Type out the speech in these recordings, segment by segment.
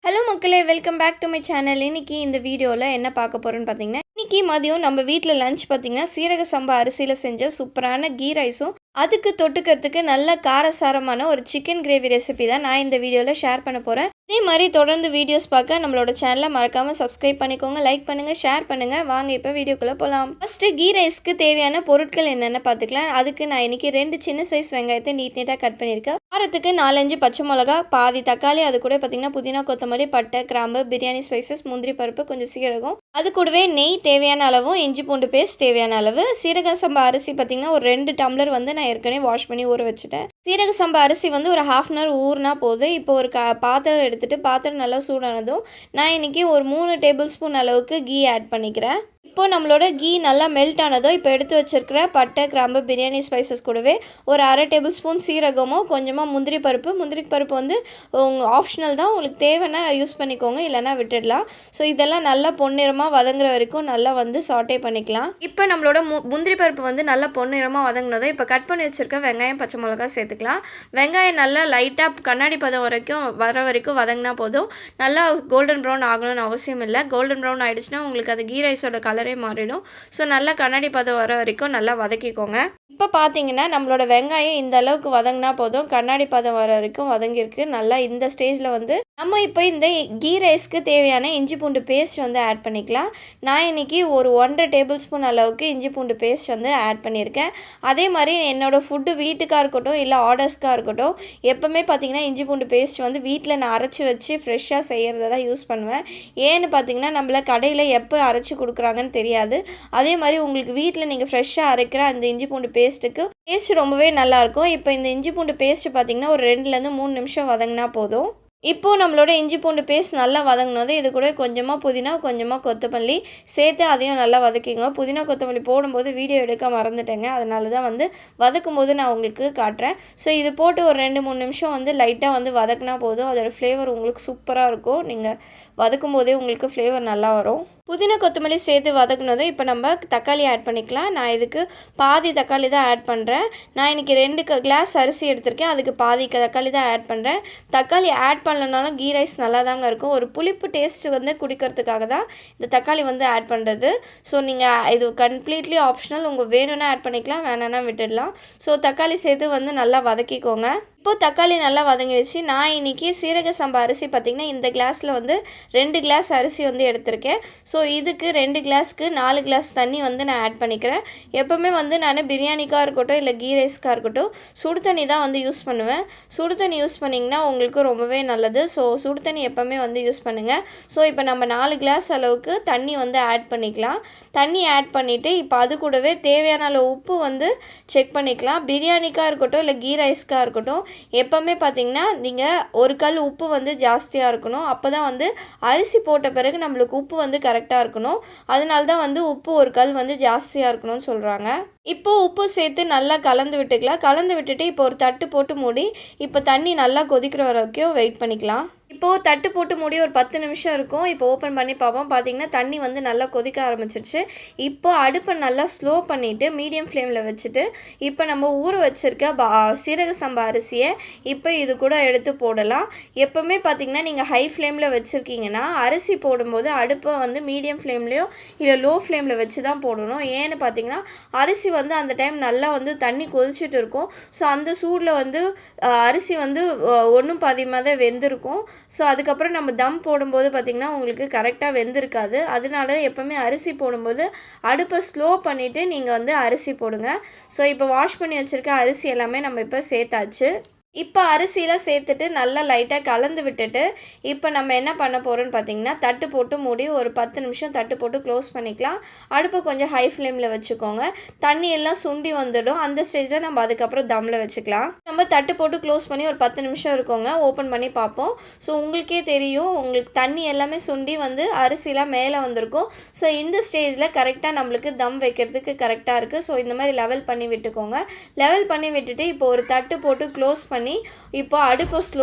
Hello மக்களே, welcome back to my channel. இன்னைக்கு இந்த வீடியோவில் என்ன பார்க்க போகிறோன்னு பார்த்தீங்கன்னா, இன்னைக்கு மதியம் நம்ம வீட்டில் லஞ்ச் பார்த்தீங்கன்னா சீரக சம்பா அரிசியில் செஞ்ச சூப்பரான கீ ரைஸும் அதுக்கு தொட்டுக்கிறதுக்கு நல்ல காரசாரமான ஒரு சிக்கன் கிரேவி ரெசிபி தான் நான் இந்த வீடியோவில் ஷேர் பண்ண போகிறேன். இதே மாதிரி தொடர்ந்து வீடியோஸ் பார்க்க நம்மளோட சேனலை மறக்காமல் சப்ஸ்கிரைப் பண்ணிக்கோங்க, லைக் பண்ணுங்கள், ஷேர் பண்ணுங்கள். வாங்க இப்போ வீடியோக்குள்ளே போகலாம். ஃபஸ்ட்டு கீ ரைஸ்க்கு தேவையான பொருட்கள் என்னென்ன பார்த்துக்கலாம். அதுக்கு நான் இன்றைக்கி 2 சின்ன சைஸ் வெங்காயத்தை நீட்டாக கட் பண்ணியிருக்கேன். காரத்துக்கு 4-5 பச்சை மிளகா, பாதி தக்காளி, அது கூட பார்த்திங்கன்னா புதினா, கொத்தமல்லி, பட்டை, கிராம்பு, பிரியாணி ஸ்பைசஸ், முந்திரி பருப்பு, கொஞ்சம் சீரகம், அது கூடவே நெய் தேவையான அளவும், இஞ்சி பூண்டு பேஸ்ட் தேவையான அளவு. சீரக சம்பா அரிசி பார்த்திங்கன்னா ஒரு 2 டம்ளர் வந்து நான் ஏற்கனவே வாஷ் பண்ணி ஊற வச்சுட்டேன். சீரக சம்பா அரிசி வந்து ஒரு 1/2 அன் ஹவர் ஊறினா போதும். இப்போ ஒரு பாத்திரம் எடுத்துகிட்டு பாத்திரம் நல்லா சூடானதும் நான் இன்றைக்கி ஒரு 3 டேபிள் ஸ்பூன் அளவுக்கு கீ ஆட் பண்ணிக்கிறேன். இப்போ நம்மளோட கீ நல்லா மெல்ட் ஆனதோ இப்போ எடுத்து வச்சிருக்கிற பட்டை, கிராம்பு, பிரியாணி ஸ்பைசஸ் கூடவே ஒரு 1/2 டேபிள் ஸ்பூன் சீரகமும் கொஞ்சமாக முந்திரி பருப்பு வந்து ஆப்ஷனல் தான், உங்களுக்கு தேவைன்னா யூஸ் பண்ணிக்கோங்க, இல்லைனா விட்டுடலாம். ஸோ இதெல்லாம் நல்லா பொன்னிறமாக வதங்குற வரைக்கும் நல்லா வந்து சாட்டே பண்ணிக்கலாம். இப்போ நம்மளோட முந்திரி பருப்பு வந்து நல்லா பொன்னிறமாக வதங்கினதும் இப்போ கட் பண்ணி வச்சுருக்க வெங்காயம், பச்சை மிளகா சேர்த்துக்கலாம். வெங்காயம் நல்லா லைட்டாக கண்ணாடி பதம் வர வரைக்கும் வதங்கினா போதும். நல்லா கோல்டன் ப்ரௌன் ஆகணும்னு அவசியம் இல்லை. கோல்டன் ப்ரௌன் ஆகிடுச்சுன்னா உங்களுக்கு அது கீ ரைஸோட கலரே மாறிடும். ஸோ நல்லா கண்ணாடி பதம் வர வரைக்கும் நல்லா வதக்கிக்கோங்க. இப்போ பார்த்தீங்கன்னா நம்மளோட வெங்காயம் இந்த அளவுக்கு வதங்கினா போதும். கண்ணாடி பதம் வர வரைக்கும் வதங்கியிருக்கு. நல்லா இந்த ஸ்டேஜில் வந்து நம்ம இப்போ இந்த கீ ரைஸ்க்கு தேவையான இஞ்சி பூண்டு பேஸ்ட் வந்து ஆட் பண்ணிக்கலாம். நான் இன்றைக்கி ஒரு 1.5 டேபிள் ஸ்பூன் அளவுக்கு இஞ்சி பூண்டு பேஸ்ட் வந்து ஆட் பண்ணியிருக்கேன். அதே மாதிரி என்னோடய ஃபுட்டு வீட்டுக்காக இருக்கட்டும் இல்லை ஆர்டர்ஸ்க்காக இருக்கட்டும், எப்போவுமே பார்த்திங்கன்னா இஞ்சி பூண்டு பேஸ்ட் வந்து வீட்டில் நான் அரைச்சி வச்சு ஃப்ரெஷ்ஷாக செய்கிறத தான் யூஸ் பண்ணுவேன். ஏன்னு பார்த்திங்கன்னா நம்மள கடையில் எப்போ அரைச்சி கொடுக்குறாங்கன்னு தெரியாது. அதே மாதிரி உங்களுக்கு வீட்டில் நீங்கள் ஃப்ரெஷ்ஷாக அரைக்கிற அந்த இஞ்சி பூண்டு பேஸ்ட்டுக்கு டேஸ்ட் ரொம்பவே நல்லாயிருக்கும். இப்போ இந்த இஞ்சி பூண்டு பேஸ்ட்டு பார்த்திங்கன்னா ஒரு 2லேருந்து 3 நிமிஷம் வதங்கினா போதும். இப்போது நம்மளோட இஞ்சி பூண்டு பேஸ்ட் நல்லா வதங்கினது இது கூட கொஞ்சமாக புதினா, கொஞ்சமாக கொத்தமல்லி சேர்த்து அதையும் நல்லா வதக்கிங்க. புதினா, கொத்தமல்லி போடும்போது வீடியோ எடுக்க மறந்துட்டேங்க, அதனால தான் வந்து வதக்கும் போது நான் உங்களுக்கு காட்டுறேன். ஸோ இது போட்டு ஒரு 2-3 நிமிஷம் வந்து லைட்டாக வந்து வதக்கினா போதும். அதோடய ஃப்ளேவர் உங்களுக்கு சூப்பராக இருக்கும். நீங்கள் வதக்கும் போதே உங்களுக்கு ஃப்ளேவர் நல்லா வரும். புதினா, கொத்தமல்லி சேர்த்து வதக்குனதும் இப்போ நம்ம தக்காளி ஆட் பண்ணிக்கலாம். நான் இதுக்கு பாதி தக்காளி தான் ஆட் பண்ணுறேன். நான் இன்றைக்கி 2 கிளாஸ் அரிசி எடுத்திருக்கேன், அதுக்கு பாதி தக்காளி தான் ஆட் பண்ணுறேன். தக்காளி ஆட் பண்ணலனாலும் கீ ரைஸ் நல்லா தாங்க இருக்கும். ஒரு புளிப்பு டேஸ்ட்டு வந்து குடிக்கிறதுக்காக தான் இந்த தக்காளி வந்து ஆட் பண்ணுறது. ஸோ நீங்கள் இது கம்ப்ளீட்லி ஆப்ஷனல், உங்கள் வேணும்னா ஆட் பண்ணிக்கலாம், வேணான்னா விட்டுடலாம். ஸோ தக்காளி சேர்த்து வந்து நல்லா வதக்கிக்கோங்க. இப்போது தக்காளி நல்லா வதங்கிடுச்சு. நான் இன்றைக்கி சீரக சம்பா அரிசி பார்த்திங்கன்னா இந்த கிளாஸில் வந்து 2 கிளாஸ் அரிசி வந்து எடுத்திருக்கேன். ஸோ இதுக்கு 2 கிளாஸ்க்கு 4 கிளாஸ் தண்ணி வந்து நான் ஆட் பண்ணிக்கிறேன். எப்போவுமே வந்து நான் பிரியாணிக்காக இருக்கட்டும் இல்லை கீ ரைஸ்க்காக இருக்கட்டும் சுடு தண்ணி தான் வந்து யூஸ் பண்ணுவேன். சுடு தண்ணி யூஸ் பண்ணிங்கன்னா உங்களுக்கு ரொம்பவே நல்லது. ஸோ சுடு தண்ணி எப்போவுமே வந்து யூஸ் பண்ணுங்கள். ஸோ இப்போ நம்ம 4 கிளாஸ் அளவுக்கு தண்ணி வந்து ஆட் பண்ணிக்கலாம். தண்ணி ஆட் பண்ணிவிட்டு இப்போ அது கூடவே தேவையான அளவு உப்பு வந்து செக் பண்ணிக்கலாம். பிரியாணிக்காக இருக்கட்டும் இல்லை கீ ரைஸ்க்காக இருக்கட்டும் எப்போவுமே பார்த்திங்கன்னா நீங்கள் ஒரு கல் உப்பு வந்து ஜாஸ்தியாக இருக்கணும். அப்போ தான் வந்து அரிசி போட்ட பிறகு நம்மளுக்கு உப்பு வந்து கரெக்டாக இருக்கணும். அதனால தான் வந்து உப்பு ஒரு கல் வந்து ஜாஸ்தியாக இருக்கணும்னு சொல்கிறாங்க. இப்போது உப்பு சேர்த்து நல்லா கலந்து விட்டுக்கலாம். கலந்து விட்டுட்டு இப்போ ஒரு தட்டு போட்டு மூடி இப்போ தண்ணி நல்லா கொதிக்கிற வரைக்கும் வெயிட் பண்ணிக்கலாம். இப்போது தட்டு போட்டு மூடி ஒரு 10 நிமிஷம் இருக்கும். இப்போ ஓப்பன் பண்ணி பார்ப்போம். பார்த்திங்கன்னா தண்ணி வந்து நல்லா கொதிக்க ஆரம்பிச்சிருச்சு. இப்போ அடுப்பை நல்லா ஸ்லோ பண்ணிவிட்டு மீடியம் ஃப்ளேமில் வச்சுட்டு இப்போ நம்ம ஊற வச்சுருக்க சீரக சம்பா அரிசியை இப்போ இது கூட எடுத்து போடலாம். எப்போவுமே பார்த்திங்கன்னா நீங்கள் ஹை ஃப்ளேமில் வச்சுருக்கீங்கன்னா அரிசி போடும்போது அடுப்பை வந்து மீடியம் ஃப்ளேம்லேயோ இல்லை லோ ஃப்ளேமில் வச்சு தான் போடணும். ஏன்னு பார்த்திங்கன்னா அரிசி வந்து அந்த டைம் நல்லா வந்து தண்ணி கொதிச்சுட்டு இருக்கும். ஸோ அந்த சூடில் வந்து அரிசி வந்து ஒன்றும் பாதியமாக தான் வெந்திருக்கும். ஸோ அதுக்கப்புறம் நம்ம தம் போடும்போது பார்த்திங்கன்னா உங்களுக்கு கரெக்டாக வெந்திருக்காது. அதனால எப்போவுமே அரிசி போடும்போது அடுப்பை ஸ்லோ பண்ணிவிட்டு நீங்கள் வந்து அரிசி போடுங்க. ஸோ இப்போ வாஷ் பண்ணி வச்சுருக்க அரிசி எல்லாமே நம்ம இப்போ சேர்த்தாச்சு. இப்போ அரிசியில் சேர்த்துட்டு நல்லா லைட்டாக கலந்து விட்டுட்டு இப்போ நம்ம என்ன பண்ண போகிறோன்னு பார்த்திங்கன்னா தட்டு போட்டு மூடி ஒரு 10 நிமிஷம் தட்டு போட்டு க்ளோஸ் பண்ணிக்கலாம். அடுப்பை கொஞ்சம் ஹை ஃப்ளேமில் வச்சுக்கோங்க. தண்ணி எல்லாம் சுண்டி வந்துடும். அந்த ஸ்டேஜில் நம்ம அதுக்கப்புறம் தம்மில் வச்சுக்கலாம். நம்ம தட்டு போட்டு க்ளோஸ் பண்ணி ஒரு 10 நிமிஷம் இருக்கோங்க. ஓப்பன் பண்ணி பார்ப்போம். ஸோ உங்களுக்கே தெரியும், உங்களுக்கு தண்ணி எல்லாமே சுண்டி வந்து அரிசிலாம் மேலே வந்திருக்கும். ஸோ இந்த ஸ்டேஜில் கரெக்டாக நம்மளுக்கு தம் வைக்கிறதுக்கு கரெக்டாக இருக்குது. ஸோ இந்த மாதிரி லெவல் பண்ணி விட்டுக்கோங்க. லெவல் பண்ணி விட்டுட்டு இப்போ ஒரு தட்டு போட்டு க்ளோஸ் பண்ணி பண்ணி இப்போ அடுப்பை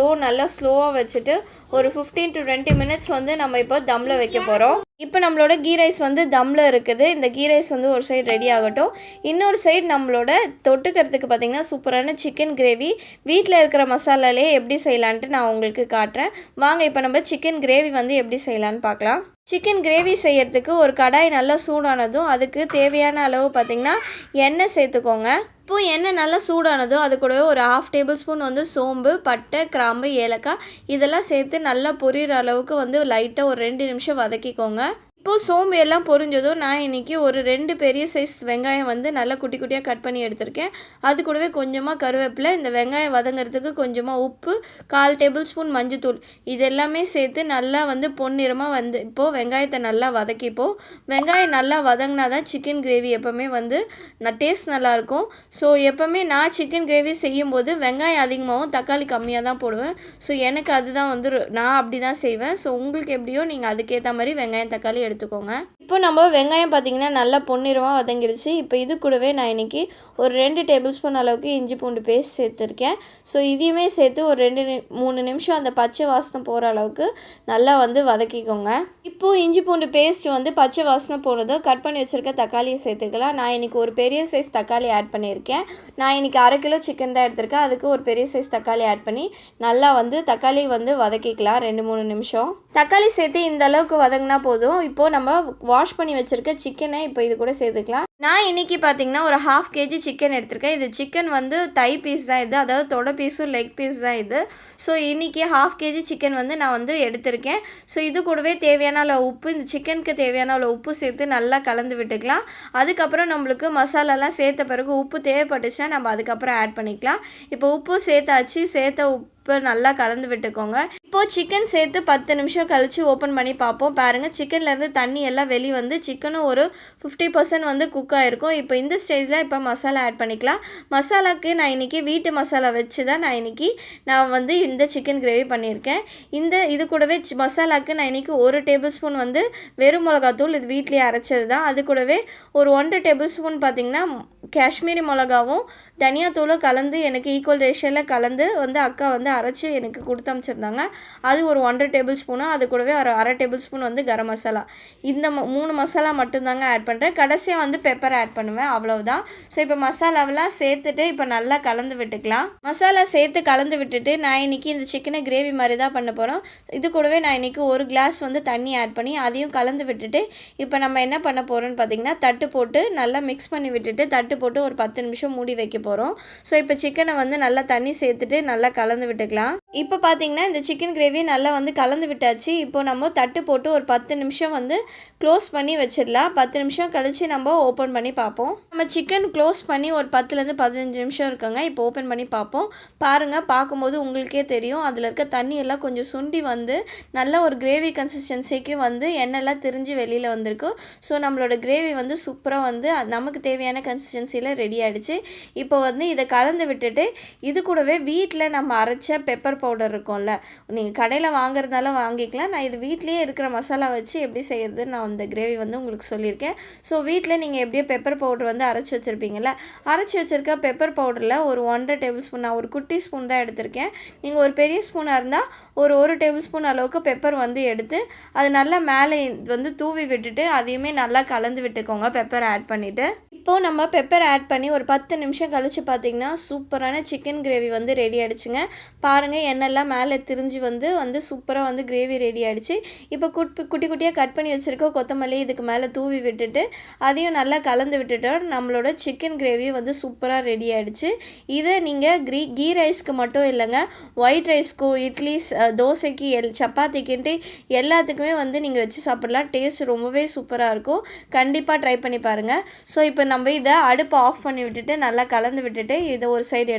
நல்லா ஸ்லோவாக வச்சுட்டு ஒரு 15 to 20 மினிட்ஸ் வந்து நம்ம இப்போ தம்மில் வைக்க போகிறோம். இப்போ நம்மளோட கீ ரைஸ் வந்து தம்மில் இருக்குது. இந்த கீ ரைஸ் வந்து ஒரு சைடு ரெடி ஆகட்டும். இன்னொரு சைடு நம்மளோட தொட்டுக்கிறதுக்கு பார்த்திங்கன்னா சூப்பரான சிக்கன் கிரேவி வீட்டில் இருக்கிற மசாலாலே எப்படி செய்யலான்ட்டு நான் உங்களுக்கு காட்டுறேன். வாங்க இப்போ நம்ம சிக்கன் கிரேவி வந்து எப்படி செய்யலான்னு பார்க்கலாம். சிக்கன் கிரேவி செய்யறதுக்கு ஒரு கடாய் நல்லா சூடானதும் அதுக்கு தேவையான அளவு பார்த்திங்கன்னா எண்ணெய் சேர்த்துக்கோங்க. இப்போது எண்ணெய் நல்லா சூடானதும் அது கூடவே ஒரு 1/2 டேபிள் ஸ்பூன் வந்து சோம்பு, பட்டை, கிராம்பு, ஏலக்காய் இதெல்லாம் சேர்த்து நல்லா பொரியிற அளவுக்கு வந்து லைட்டாக ஒரு 2 நிமிஷம் வதக்கிக்கோங்க. இப்போது சோம்பு எல்லாம் பொரிஞ்சதும் நான் இன்றைக்கி ஒரு 2 பெரிய சைஸ் வெங்காயம் வந்து நல்லா குட்டி குட்டியாக கட் பண்ணி எடுத்திருக்கேன். அது கூடவே கொஞ்சமாக கருவேப்பிலை, இந்த வெங்காயம் வதங்கிறதுக்கு கொஞ்சமாக உப்பு, 1/4 டேபிள் ஸ்பூன் மஞ்சத்தூள் இது எல்லாமே சேர்த்து நல்லா வந்து பொன்னிறமாக வந்து இப்போது வெங்காயத்தை நல்லா வதக்கிப்போம். வெங்காயம் நல்லா வதங்கினா தான் சிக்கன் கிரேவி எப்போவுமே வந்து டேஸ்ட் நல்லாயிருக்கும். ஸோ எப்போவுமே நான் சிக்கன் கிரேவி செய்யும்போது வெங்காயம் அதிகமாகவும் தக்காளி கம்மியாக தான் போடுவேன். ஸோ எனக்கு அதுதான் வந்து நான் அப்படி தான் செய்வேன். ஸோ உங்களுக்கு எப்படியோ நீங்கள் அதுக்கேற்ற மாதிரி வெங்காயம் தக்காளி எடுத்துக்கோங்க. இப்போ நம்ம வெங்காயம் பார்த்திங்கன்னா நல்லா பொன்னிறமாக வதங்கிடுச்சு. இப்போ இது கூடவே நான் இன்றைக்கி ஒரு 2 டேபிள் ஸ்பூன் அளவுக்கு இஞ்சி பூண்டு பேஸ்ட் சேர்த்துருக்கேன். ஸோ இதையுமே சேர்த்து ஒரு 2-3 நிமிஷம் அந்த பச்சை வாசனை போகிற அளவுக்கு நல்லா வந்து வதக்கிக்கோங்க. இப்போது இஞ்சி பூண்டு பேஸ்ட் வந்து பச்சை வாசனை போனதும் கட் பண்ணி வச்சுருக்க தக்காளியை சேர்த்துக்கலாம். நான் இன்றைக்கி ஒரு பெரிய சைஸ் தக்காளி ஆட் பண்ணியிருக்கேன். நான் இன்றைக்கி 1/2 கிலோ சிக்கன் தான் எடுத்திருக்கேன். அதுக்கு ஒரு பெரிய சைஸ் தக்காளி ஆட் பண்ணி நல்லா வந்து தக்காளி வந்து வதக்கிக்கலாம் 2-3 நிமிஷம். தக்காளி சேர்த்து இந்த அளவுக்கு வதங்கினா போதும். இப்போது நம்ம வாஷ் பண்ணி வச்சுருக்க சிக்கனை இப்போ இது கூட சேர்த்துக்கலாம். நான் இன்றைக்கி பார்த்திங்கன்னா ஒரு 1/2 kg சிக்கன் எடுத்திருக்கேன். இது சிக்கன் வந்து தை பீஸ் தான் இது, அதாவது தொடை பீஸும் லெக் பீஸ் தான் இது. ஸோ இன்றைக்கி 1/2 kg சிக்கன் வந்து நான் வந்து எடுத்திருக்கேன். ஸோ இது கூடவே தேவையான அளவு உப்பு, இந்த சிக்கனுக்கு தேவையான அளவு உப்பு சேர்த்து நல்லா கலந்து விட்டுக்கலாம். அதுக்கப்புறம் நம்மளுக்கு மசாலாலாம் சேர்த்த பிறகு உப்பு தேவைப்பட்டுச்சுன்னா நம்ம அதுக்கப்புறம் ஆட் பண்ணிக்கலாம். இப்போ உப்பு சேர்த்தாச்சு. சேர்த்த உப்பு நல்லா கலந்து விட்டுக்கோங்க. இப்போது சிக்கன் சேர்த்து 10 நிமிஷம் கழித்து ஓப்பன் பண்ணி பார்ப்போம். பாருங்கள் சிக்கன்லேருந்து தண்ணி எல்லாம் வெளியே வந்து சிக்கனும் ஒரு 50% வந்து குக் ஆகிருக்கும். இப்போ இந்த ஸ்டேஜில் இப்போ மசாலா ஆட் பண்ணிக்கலாம். மசாலாவுக்கு நான் இன்றைக்கி வீட்டு மசாலா வச்சு தான் நான் வந்து இந்த சிக்கன் கிரேவி பண்ணியிருக்கேன். இது கூடவே மசாலாவுக்கு நான் இன்றைக்கி 1 டேபிள் ஸ்பூன் வந்து வெறும் மிளகாத்தூள், இது வீட்லேயே அரைச்சது தான். அது கூடவே ஒரு 1 டேபிள் ஸ்பூன் பார்த்திங்கன்னா காஷ்மீரி மிளகாவும் தனியாத்தூளும் கலந்து எனக்கு ஈக்குவல் ரேஷியோவில் கலந்து வந்து அக்கா வந்து அரைச்சி எனக்கு கொடுத்து அமைச்சிருந்தாங்க. அது ஒரு 1/2 டேபிள் ஸ்பூனும், அது கூடவே ஒரு 1/2 டேபிள் ஸ்பூன் வந்து கரம் மசாலா. இந்த 3 மசாலா மட்டும்தாங்க ஆட் பண்ணுறேன். கடைசியாக வந்து பெப்பர் ஆட் பண்ணுவேன், அவ்வளவுதான். ஸோ இப்போ மசாலாவெல்லாம் சேர்த்துட்டு இப்போ நல்லா கலந்து விட்டுக்கலாம். மசாலா சேர்த்து கலந்து விட்டுட்டு நான் இன்றைக்கி இந்த சிக்கனை கிரேவி மாதிரி தான் பண்ண போகிறோம். இது கூடவே நான் இன்றைக்கி 1 கிளாஸ் வந்து தண்ணி ஆட் பண்ணி அதையும் கலந்து விட்டுட்டு இப்போ நம்ம என்ன பண்ண போகிறோம்னு பார்த்திங்கன்னா தட்டு போட்டு நல்லா மிக்ஸ் பண்ணி விட்டுட்டு தட்டு போட்டு ஒரு 10 நிமிஷம் மூடி வைக்க போகிறோம். ஸோ இப்போ சிக்கனை வந்து நல்லா தண்ணி சேர்த்துட்டு நல்லா கலந்து விட்டுக்கலாம். இப்போ பார்த்தீங்கன்னா இந்த சிக்கன் கிரேவி நல்லா வந்து கலந்து விட்டாச்சு. இப்போ நம்ம தட்டு போட்டு ஒரு 10 நிமிஷம் வந்து க்ளோஸ் பண்ணி வச்சிடலாம். 10 நிமிஷம் கழித்து நம்ம ஓப்பன் பண்ணி பார்ப்போம். நம்ம சிக்கன் க்ளோஸ் பண்ணி ஒரு 10லேருந்து 15 நிமிஷம் இருக்குங்க. இப்போ ஓப்பன் பண்ணி பார்ப்போம். பாருங்கள், பார்க்கும்போது உங்களுக்கே தெரியும் அதில் இருக்க தண்ணி எல்லாம் கொஞ்சம் சுண்டி வந்து நல்ல ஒரு கிரேவி கன்சிஸ்டன்சிக்கு வந்து எண்ணெய்லாம் திரிஞ்சு வெளியில் வந்திருக்கு. ஸோ நம்மளோட கிரேவி வந்து சூப்பராக வந்து நமக்கு தேவையான கன்சிஸ்டன்சியில் ரெடி ஆகிடுச்சு. இப்போ வந்து இதை கலந்து விட்டுட்டு இது கூடவே வீட்டில் நம்ம அரைச்ச பெப்பர் பவுடர் இருக்கும்ல, நீங்கள் கடையில் வாங்குறதுனால வாங்கிக்கலாம். நான் இது வீட்லேயே இருக்கிற மசாலா வச்சு எப்படி செய்கிறதுன்னு நான் இந்த கிரேவி வந்து உங்களுக்கு சொல்லியிருக்கேன். ஸோ வீட்டில் நீங்கள் எப்படியோ பெப்பர் பவுடர் வந்து அரைச்சி வச்சுருப்பீங்கள, அரைச்சி வச்சுருக்க பெப்பர் பவுடரில் ஒரு 1/2 டேபிள் ஸ்பூன், நான் ஒரு குட்டி ஸ்பூன் தான் எடுத்திருக்கேன். நீங்கள் ஒரு பெரிய ஸ்பூனாக இருந்தால் ஒரு 1 டேபிள் ஸ்பூன் அளவுக்கு பெப்பர் வந்து எடுத்து அது நல்லா மேலே வந்து தூவி விட்டுட்டு அதையுமே நல்லா கலந்து விட்டுக்கோங்க பெப்பர் ஆட் பண்ணிவிட்டு. இப்போது நம்ம பெப்பர் ஆட் பண்ணி ஒரு 10 நிமிஷம் கழித்து பார்த்திங்கன்னா சூப்பரான சிக்கன் கிரேவி வந்து ரெடி ஆகிடுச்சுங்க. பாருங்கள், எண்ணெய்லாம் மேலே திரிஞ்சு வந்து சூப்பராக வந்து கிரேவி ரெடி ஆகிடுச்சு. இப்போ குட்டி குட்டியாக கட் பண்ணி வச்சுருக்க கொத்தமல்லி இதுக்கு மேலே தூவி விட்டுட்டு அதையும் நல்லா கலந்து விட்டுட்டோம். நம்மளோட சிக்கன் கிரேவி வந்து சூப்பராக ரெடி ஆகிடுச்சு. இதை நீங்கள் கீ ரைஸ்க்கு மட்டும் இல்லைங்க, ஒயிட் ரைஸ்க்கோ, இட்லி, தோசைக்கு, சப்பாத்திக்குன்ட்டு எல்லாத்துக்குமே வந்து நீங்கள் வச்சு சாப்பிட்லாம். டேஸ்ட் ரொம்பவே சூப்பராக இருக்கும். கண்டிப்பாக ட்ரை பண்ணி பாருங்கள். ஸோ இப்போ நம்ம இதை அடுப்பை ஆஃப் பண்ணி விட்டுட்டு நல்லா கலந்து விட்டுட்டு இதை ஒரு சைடு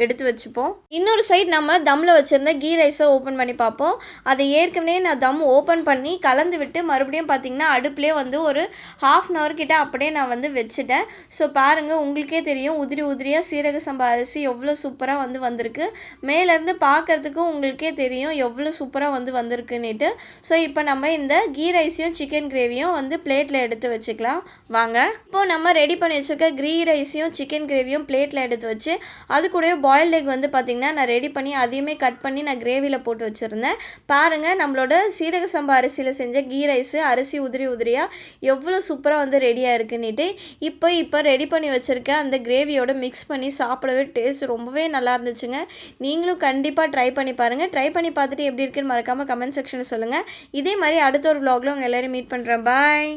எடுத்து வச்சுப்போம். இன்னொரு சைடு நம்ம தம்மில் வச்சுருந்த கீ ரைஸை ஓப்பன் பண்ணி பார்ப்போம். அதை ஏற்கனவே நான் தம் ஓப்பன் பண்ணி கலந்து விட்டு மறுபடியும் பார்த்திங்கன்னா அடுப்புலேயே வந்து ஒரு 1/2 அன் ஹவர் கிட்ட அப்படியே நான் வந்து வச்சுட்டேன். ஸோ பாருங்கள், உங்களுக்கே தெரியும் உதிரியாக சீரக சம்பா அரிசி எவ்வளோ சூப்பராக வந்து வந்திருக்கு. மேலேருந்து பார்க்குறதுக்கும் உங்களுக்கே தெரியும் எவ்வளோ சூப்பராக வந்து வந்திருக்குன்னுட்டு. ஸோ இப்போ நம்ம இந்த கீ ரைஸையும் சிக்கன் கிரேவியும் வந்து பிளேட்டில் எடுத்து வச்சுக்கலாம். வாங்க, இப்போது நம்ம ரெடி பண்ணி வச்சுருக்க கீ ரைஸையும் சிக்கன் கிரேவியும் பிளேட்டில் எடுத்து வச்சு அது கூடவே பாயில்ட் எக் வந்து பார்த்திங்கன்னா நான் ரெடி பண்ணி அதையுமே கட் பண்ணி நான் கிரேவியில் போட்டு வச்சுருந்தேன். பாருங்கள் நம்மளோட சீரக சம்பா அரிசியில் செஞ்ச கீ ரைஸு அரிசி உதிரி உதிரியாக எவ்வளோ சூப்பராக வந்து ரெடியாக இருக்குன்னுட்டு இப்போ ரெடி பண்ணி வச்சுருக்க அந்த கிரேவியோட மிக்ஸ் பண்ணி சாப்பிடவே டேஸ்ட் ரொம்பவே நல்லா இருந்துச்சுங்க. நீங்களும் கண்டிப்பாக ட்ரை பண்ணி பாருங்கள். ட்ரை பண்ணி பார்த்துட்டு எப்படி இருக்குன்னு மறக்காமல் கமெண்ட் செக்ஷனில் சொல்லுங்கள். இதே மாதிரி அடுத்த ஒரு vlogல உங்கள் எல்லோரும் மீட் பண்ணுறேன். பாய்.